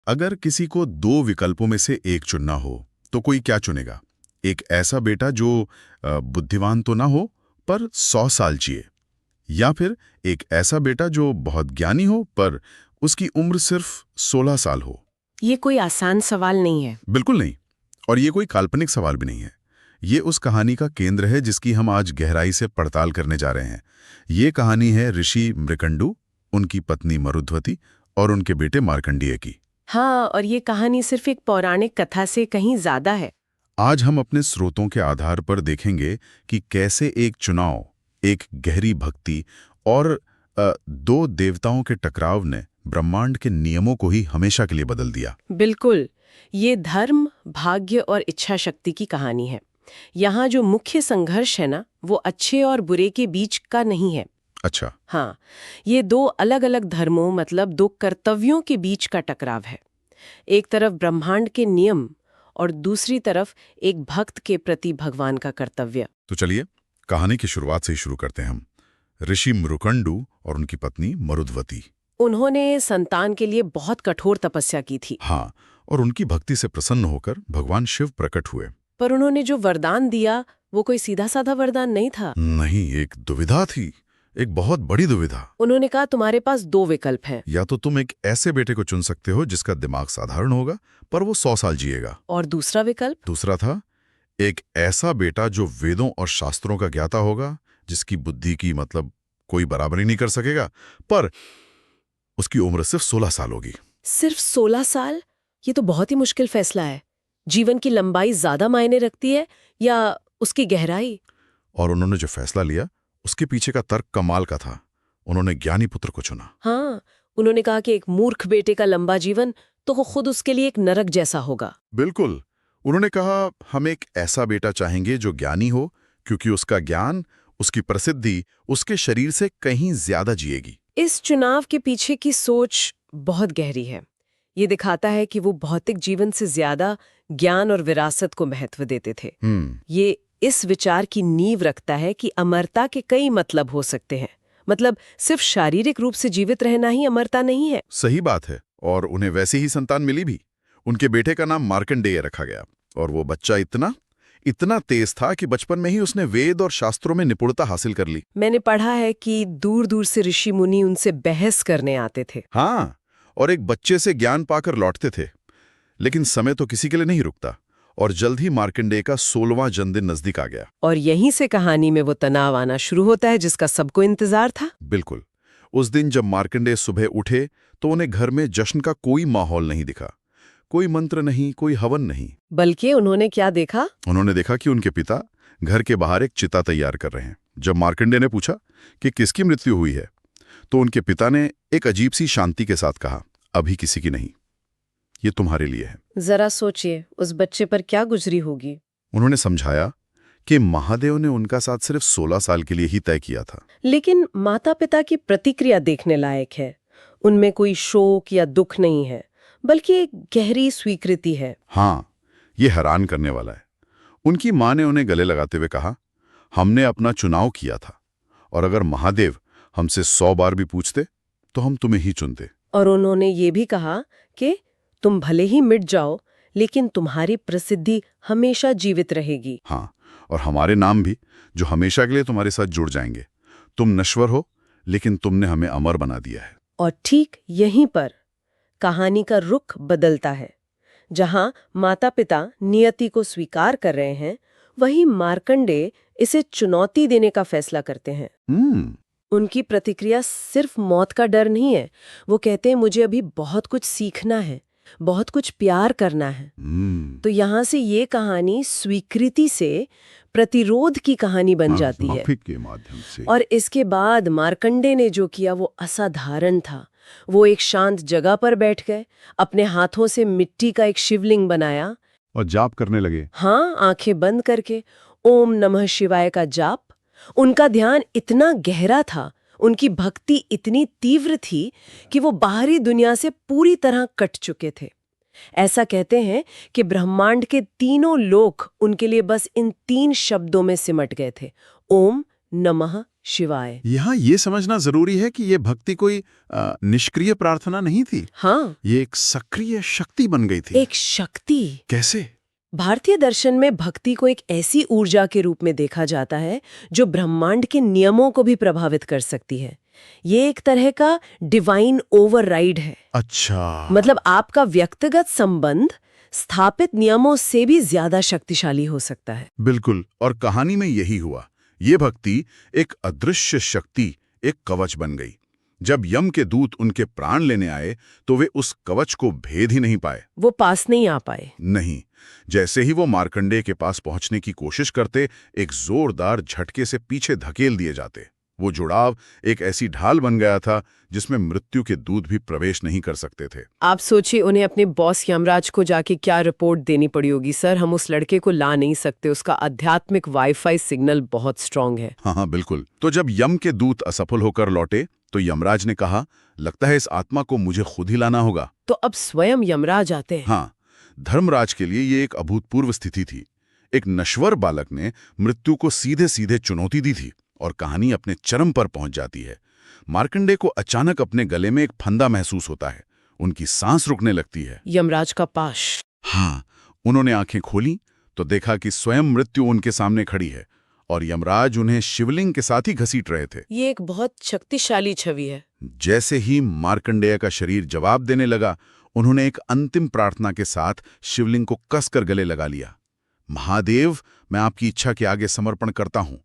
अगर किसी को दो विकल्पों में से एक चुनना हो, तो कोई क्या चुनेगा? एक ऐसा बेटा जो बुद्धिमान तो ना हो, पर 100 साल जिए, या फिर एक ऐसा बेटा जो बहुत ज्ञानी हो, पर उसकी उम्र सिर्फ 16 साल हो? ये कोई आसान सवाल नहीं है। बिल्कुल नहीं। और ये कोई काल्पनिक सवाल भी नहीं है। ये उस कहानी का केंद्र है जिसकी हम आज गहराई से पड़ताल करने जा रहे हैं। ये कहानी है ऋषि मृकंडू, उनकी पत्नी मरुध्वती और उनके बेटे मार्कंडेय की। हाँ, और ये कहानी सिर्फ एक पौराणिक कथा से कहीं ज्यादा है। आज हम अपने स्रोतों के आधार पर देखेंगे कि कैसे एक चुनाव, एक गहरी भक्ति और दो देवताओं के टकराव ने ब्रह्मांड के नियमों को ही हमेशा के लिए बदल दिया। बिल्कुल, ये धर्म, भाग्य और इच्छा शक्ति की कहानी है। यहाँ जो मुख्य संघर्ष है ना, वो अच्छे और बुरे के बीच का नहीं है। अच्छा। हाँ, ये दो अलग अलग धर्मों, मतलब दो कर्तव्यों के बीच का टकराव है। एक तरफ ब्रह्मांड के नियम और दूसरी तरफ एक भक्त के प्रति भगवान का कर्तव्य। तो चलिए कहानी की शुरुआत से ही शुरू करते हैं हम। ऋषि मृकंडू और उनकी पत्नी मरुध्वती। उन्होंने संतान के लिए बहुत कठोर तपस्या की थी। हाँ, और उनकी भक्ति से प्रसन्न होकर भगवान शिव प्रकट हुए। पर उन्होंने जो वरदान दिया, वो कोई सीधा साधा वरदान नहीं था। नहीं, एक दुविधा थी, एक बहुत बड़ी दुविधा। उन्होंने कहा, तुम्हारे पास दो विकल्प हैं। या तो तुम एक ऐसे बेटे को चुन सकते हो जिसका दिमाग साधारण होगा, पर वो 100 साल जिएगा। और दूसरा विकल्प? दूसरा था एक ऐसा बेटा जो वेदों और शास्त्रों का ज्ञाता होगा, जिसकी बुद्धि की मतलब कोई बराबरी नहीं कर सकेगा, पर उसकी उम्र सिर्फ 16 साल होगी। सिर्फ 16 साल? ये तो बहुत ही मुश्किल फैसला है। जीवन की लंबाई ज्यादा मायने रखती है या उसकी गहराई? और उन्होंने जो फैसला लिया, उसके पीछे का तर्क कमाल का था। उन्होंने ज्ञानी पुत्र को चुना। हाँ, उन्होंने कहा कि एक मूर्ख बेटे का लंबा जीवन तो वो खुद उसके लिए एक नरक जैसा होगा। बिल्कुल। उन्होंने कहा, हम एक ऐसा बेटा चाहेंगे जो ज्ञानी हो, क्योंकि उसका ज्ञान, उसकी प्रसिद्धि उसके शरीर से कहीं ज्यादा जिएगी। इस चुनाव के पीछे की सोच बहुत गहरी है। ये दिखाता है कि वो भौतिक जीवन से ज्यादा ज्ञान और विरासत को महत्व देते थे। ये इस विचार की नींव रखता है कि अमरता के कई मतलब हो सकते हैं। मतलब सिर्फ शारीरिक रूप से जीवित रहना ही अमरता नहीं है। सही बात है। और उन्हें वैसी ही संतान मिली भी। उनके बेटे का नाम मार्कंडेय रखा गया। और वो बच्चा इतना तेज था कि बचपन में ही उसने वेद और शास्त्रों में निपुणता हासिल कर ली। मैंने पढ़ा है कि दूर दूर से ऋषि मुनि उनसे बहस करने आते थे। हाँ, और एक बच्चे से ज्ञान पाकर लौटते थे। लेकिन समय तो किसी के लिए नहीं रुकता, और जल्द ही मार्कंडेय का 16वां जन्मदिन नजदीक आ गया। और यहीं से कहानी में वो तनाव आना शुरू होता है जिसका सबको इंतजार था। बिल्कुल। उस दिन जब मार्कंडेय सुबह उठे तो उन्हें घर में जश्न का कोई माहौल नहीं दिखा। कोई मंत्र नहीं, कोई हवन नहीं। बल्कि उन्होंने क्या देखा? उन्होंने देखा कि उनके पिता घर के बाहर एक चिता तैयार कर रहे हैं। जब मार्कंडेय ने पूछा कि किसकी मृत्यु हुई है, तो उनके पिता ने एक अजीब सी शांति के साथ कहा, अभी किसी की नहीं, ये तुम्हारे लिए है। जरा सोचिए, उस बच्चे पर क्या गुजरी होगी। उन्होंने समझाया कि महादेव ने उनका साथ सिर्फ 16 साल के लिए ही तय किया था। लेकिन माता पिता की प्रतिक्रिया देखने लायक है। उनमें कोई शोक या दुख नहीं है, बल्कि एक गहरी स्वीकृति है। हाँ, ये हैरान करने वाला है। उनकी मां ने उन्हें गले लगाते हुए कहा, हमने अपना चुनाव किया था, और अगर महादेव हमसे 100 बार भी पूछते तो हम तुम्हें ही चुनते। और उन्होंने ये भी कहा कि तुम भले ही मिट जाओ, लेकिन तुम्हारी प्रसिद्धि हमेशा जीवित रहेगी। हाँ, और हमारे नाम भी, जो हमेशा के लिए तुम्हारे साथ जुड़ जाएंगे। तुम नश्वर हो, लेकिन तुमने हमें अमर बना दिया है। और ठीक यहीं पर कहानी का रुख बदलता है। जहां माता पिता नियति को स्वीकार कर रहे हैं, वहीं मार्कंडेय इसे चुनौती देने का फैसला करते हैं। उनकी प्रतिक्रिया सिर्फ मौत का डर नहीं है। वो कहते हैं, मुझे अभी बहुत कुछ सीखना है, बहुत कुछ प्यार करना है। तो यहाँ से ये कहानी स्वीकृति से प्रतिरोध की कहानी बन जाती है। के माध्यम से। और इसके बाद मार्कंडेय ने जो किया वो असाधारण था। वो एक शांत जगह पर बैठ गए, अपने हाथों से मिट्टी का एक शिवलिंग बनाया और जाप करने लगे। हाँ, आंखें बंद करके ओम नमः शिवाय का जाप। उनका ध्यान इतना गहरा था, उनकी भक्ति इतनी तीव्र थी कि वो बाहरी दुनिया से पूरी तरह कट चुके थे। ऐसा कहते हैं कि ब्रह्मांड के तीनों लोक उनके लिए बस इन 3 शब्दों में सिमट गए थे, ओम, नमः शिवाय। यहाँ ये समझना जरूरी है कि ये भक्ति कोई निष्क्रिय प्रार्थना नहीं थी। हाँ, ये एक सक्रिय शक्ति बन गई थी। एक शक्ति। कैसे? भारतीय दर्शन में भक्ति को एक ऐसी ऊर्जा के रूप में देखा जाता है जो ब्रह्मांड के नियमों को भी प्रभावित कर सकती है। ये एक तरह का डिवाइन ओवरराइड है। अच्छा, मतलब आपका व्यक्तिगत संबंध स्थापित नियमों से भी ज्यादा शक्तिशाली हो सकता है। बिल्कुल, और कहानी में यही हुआ। ये भक्ति एक अदृश्य शक्ति, एक कवच बन गई। जब यम के दूत उनके प्राण लेने आए तो वे उस कवच को भेद ही नहीं पाए। वो पास नहीं आ पाए। नहीं, जैसे ही वो मार्कंडेय के पास पहुंचने की कोशिश करते, एक जोरदार झटके से पीछे धकेल दिए जाते। वो जुड़ाव एक ऐसी ढाल बन गया था जिसमें मृत्यु के दूत भी प्रवेश नहीं कर सकते थे। आप सोचिए, उन्हें अपने बॉस यमराज को जाके क्या रिपोर्ट देनी पड़ी होगी। सर, हम उस लड़के को ला नहीं सकते, उसका आध्यात्मिक वाईफाई सिग्नल बहुत स्ट्रांग है। हाँ, बिल्कुल। तो जब यम के दूत असफल होकर लौटे तो यमराज ने कहा, लगता है इस आत्मा को मुझे खुद ही लाना होगा। तो अब स्वयं यमराज आते हैं। हाँ, धर्मराज के लिए ये एक अभूतपूर्व स्थिति थी। एक नश्वर बालक ने मृत्यु को सीधे सीधे चुनौती दी थी और कहानी अपने चरम पर पहुंच जाती है। मार्कंडेय को अचानक अपने गले में एक फंदा महसूस होता है। उनकी सांस रुकने लगती है। यमराज का पाश। हाँ, उन्होंने आंखें खोली तो देखा कि स्वयं मृत्यु उनके सामने खड़ी है और यमराज उन्हें शिवलिंग के साथ ही घसीट रहे थे। ये एक बहुत शक्तिशाली छवि है। जैसे ही मार्कंडेय का शरीर जवाब देने लगा, उन्होंने एक अंतिम प्रार्थना के साथ शिवलिंग को कसकर गले लगा लिया। महादेव, मैं आपकी इच्छा के आगे समर्पण करता हूं।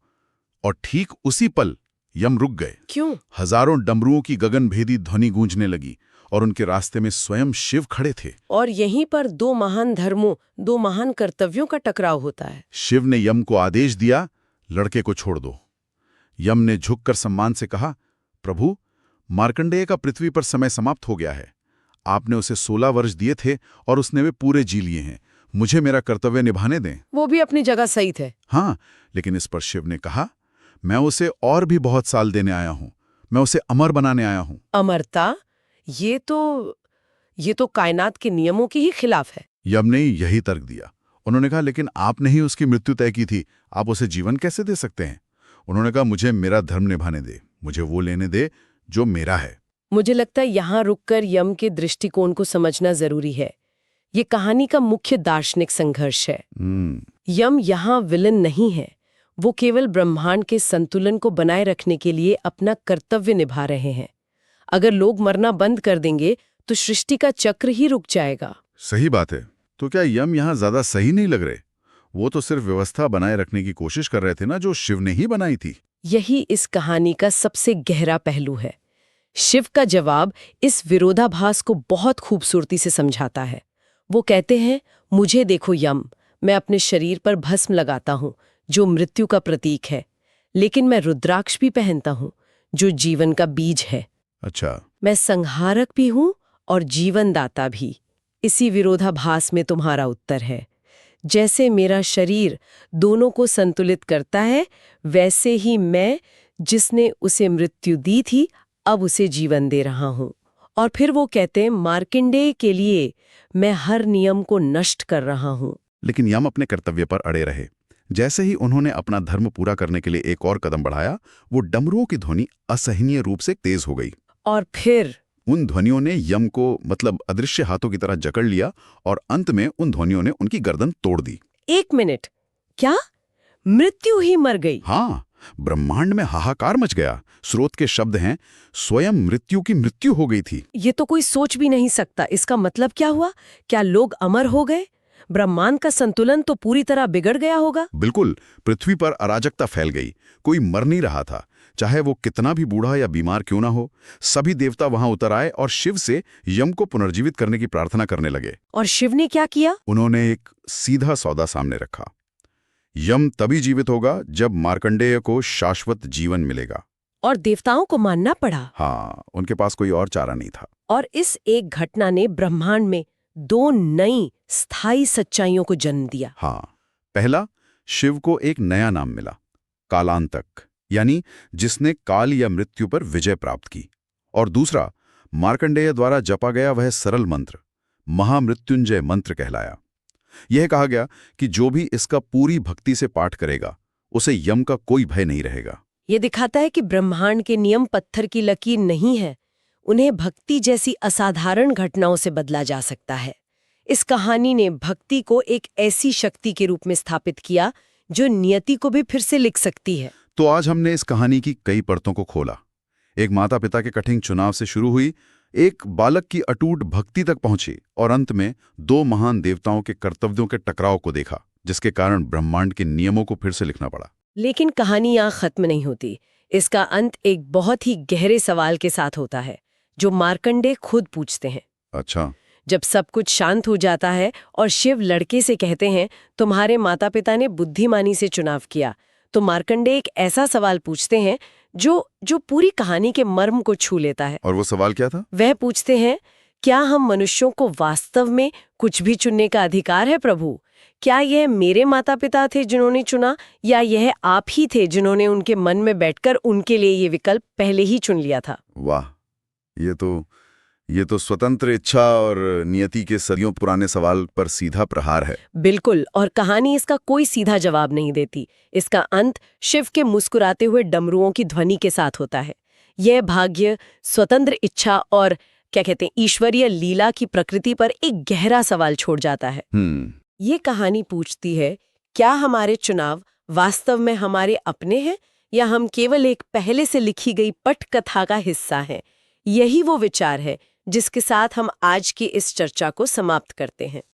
और ठीक उसी पल यम रुक गए। क्यों? हजारों डमरुओं की गगनभेदी ध्वनि गूंजने लगी और उनके रास्ते में स्वयं शिव खड़े थे। और यहीं पर दो महान धर्मों, दो महान कर्तव्यों का टकराव होता है। शिव ने यम को आदेश दिया, लड़के को छोड़ दो। यम ने झुककर सम्मान से कहा, प्रभु, मार्कंडेय का पृथ्वी पर समय समाप्त हो गया है। आपने उसे 16 वर्ष दिए थे और उसने वे पूरे जी लिए हैं। मुझे मेरा कर्तव्य निभाने दें। वो भी अपनी जगह सही थे। हाँ, लेकिन इस पर शिव ने कहा, मैं उसे और भी बहुत साल देने आया हूं। मैं उसे अमर बनाने आया हूं। अमरता? ये तो कायनात के नियमों के ही खिलाफ है। यम ने यही तर्क दिया। उन्होंने कहा, लेकिन आपने ही उसकी मृत्यु तय की थी, आप उसे जीवन कैसे दे सकते हैं? उन्होंने कहा, मुझे मेरा धर्म निभाने दे, मुझे वो लेने दे जो मेरा है। मुझे लगता है यहाँ रुककर यम के दृष्टिकोण को समझना जरूरी है। ये कहानी का मुख्य दार्शनिक संघर्ष है। यम यहाँ विलन नहीं है, वो केवल ब्रह्मांड के संतुलन को बनाए रखने के लिए अपना कर्तव्य निभा रहे हैं। अगर लोग मरना बंद कर देंगे तो सृष्टि का चक्र ही रुक जाएगा। सही बात है। तो क्या यम यहाँ ज्यादा सही नहीं लग रहे? वो तो सिर्फ व्यवस्था बनाए रखने की कोशिश कर रहे थे ना, जो शिव ने ही बनाई थी। यही इस कहानी का सबसे गहरा पहलू है। शिव का जवाब इस विरोधाभास को बहुत खूबसूरती से समझाता है। वो कहते हैं, मुझे देखो यम, मैं अपने शरीर पर भस्म लगाता हूँ जो मृत्यु का प्रतीक है, लेकिन मैं रुद्राक्ष भी पहनता हूँ जो जीवन का बीज है। अच्छा, मैं संहारक भी हूँ और जीवनदाता भी। इसी विरोधाभास में तुम्हारा उत्तर है। जैसे मेरा शरीर दोनों को संतुलित करता है, वैसे ही मैं, जिसने उसे मृत्यु दी थी, अब उसे जीवन दे रहा हूँ। और फिर वो कहते हैं, मार्कंडेय के लिए मैं हर नियम को नष्ट कर रहा हूँ। लेकिन यम अपने कर्तव्य पर अड़े रहे। जैसे ही उन्होंने अपना धर्म पूरा करने के लिए एक और कदम बढ़ाया, वो डमरुओं की ध्वनि असहनीय रूप से तेज हो गई। और फिर उन ध्वनियों ने यम को मतलब अदृश्य हाथों की तरह जकड़ लिया और अंत में उन ध्वनियों ने उनकी गर्दन तोड़ दी। 1 मिनट, क्या मृत्यु ही मर गई? हाँ, ब्रह्मांड में हाहाकार मच गया। स्रोत के शब्द हैं, स्वयं मृत्यु की मृत्यु हो गई थी। ये तो कोई सोच भी नहीं सकता। इसका मतलब क्या हुआ? क्या लोग अमर हो गए? ब्रह्मांड का संतुलन तो पूरी तरह बिगड़ गया होगा। बिल्कुल, पृथ्वी पर अराजकता फैल गई। कोई मर नहीं रहा था, चाहे वो कितना भी बूढ़ा या बीमार क्यों ना हो। सभी देवता वहां उतर आए और शिव से यम को पुनर्जीवित करने की प्रार्थना करने लगे। और शिव ने क्या किया? उन्होंने एक सीधा सौदा सामने रखा। यम तभी जीवित होगा जब मार्कंडेय को शाश्वत जीवन मिलेगा। और देवताओं को मानना पड़ा। हाँ, उनके पास कोई और चारा नहीं था। और इस एक घटना ने ब्रह्मांड में 2 नई स्थायी सच्चाइयों को जन्म दिया। हाँ, पहला, शिव को एक नया नाम मिला, कालांतक, यानी जिसने काल या मृत्यु पर विजय प्राप्त की। और दूसरा, मार्कंडेय द्वारा जपा गया वह सरल मंत्र, महामृत्युंजय मंत्र कहलाया। यह कहा गया कि जो भी इसका पूरी भक्ति से पाठ करेगा, उसे यम का कोई भय नहीं रहेगा। ये दिखाता है कि ब्रह्मांड के नियम पत्थर की लकीर नहीं है, उन्हें भक्ति जैसी असाधारण घटनाओं से बदला जा सकता है। इस कहानी ने भक्ति को एक ऐसी शक्ति के रूप में स्थापित किया जो नियति को भी फिर से लिख सकती है। तो आज हमने इस कहानी की कई परतों को खोला। एक माता पिता के कठिन चुनाव से शुरू हुई, एक बालक की अटूट भक्ति तक पहुंची और अंत में दो महान देवताओं के कर्तव्यों के टकराव को देखा, जिसके कारण ब्रह्मांड के नियमों को फिर से लिखना पड़ा। लेकिन कहानी यहाँ खत्म नहीं होती। इसका अंत एक बहुत ही गहरे सवाल के साथ होता है, जो मार्कंडेय खुद पूछते हैं। अच्छा। जब सब कुछ शांत हो जाता है और शिव लड़के से कहते हैं, तुम्हारे माता पिता ने बुद्धिमानी से चुनाव किया, तो मार्कंडेय एक ऐसा सवाल पूछते हैं जो पूरी कहानी के मर्म को छू लेता है। और वो सवाल क्या था? वह पूछते हैं, क्या हम मनुष्यों को वास्तव में कुछ भी चुनने का अधिकार है प्रभु? क्या यह मेरे माता पिता थे जिन्होंने चुना, या यह आप ही थे जिन्होंने उनके मन में बैठकर उनके लिए ये विकल्प पहले ही चुन लिया था? वाह, ये तो स्वतंत्र इच्छा और नियति के सदियों पुराने सवाल पर सीधा प्रहार है। बिल्कुल, और कहानी इसका कोई सीधा जवाब नहीं देती। इसका अंत शिव के मुस्कुराते हुए डमरुओं की ध्वनि के साथ होता है। यह भाग्य, स्वतंत्र इच्छा और क्या कहते हैं, ईश्वरीय लीला की प्रकृति पर एक गहरा सवाल छोड़ जाता है। ये कहानी पूछती है, क्या हमारे चुनाव वास्तव में हमारे अपने हैं, या हम केवल एक पहले से लिखी गई पटकथा का हिस्सा हैं? यही वो विचार है जिसके साथ हम आज की इस चर्चा को समाप्त करते हैं।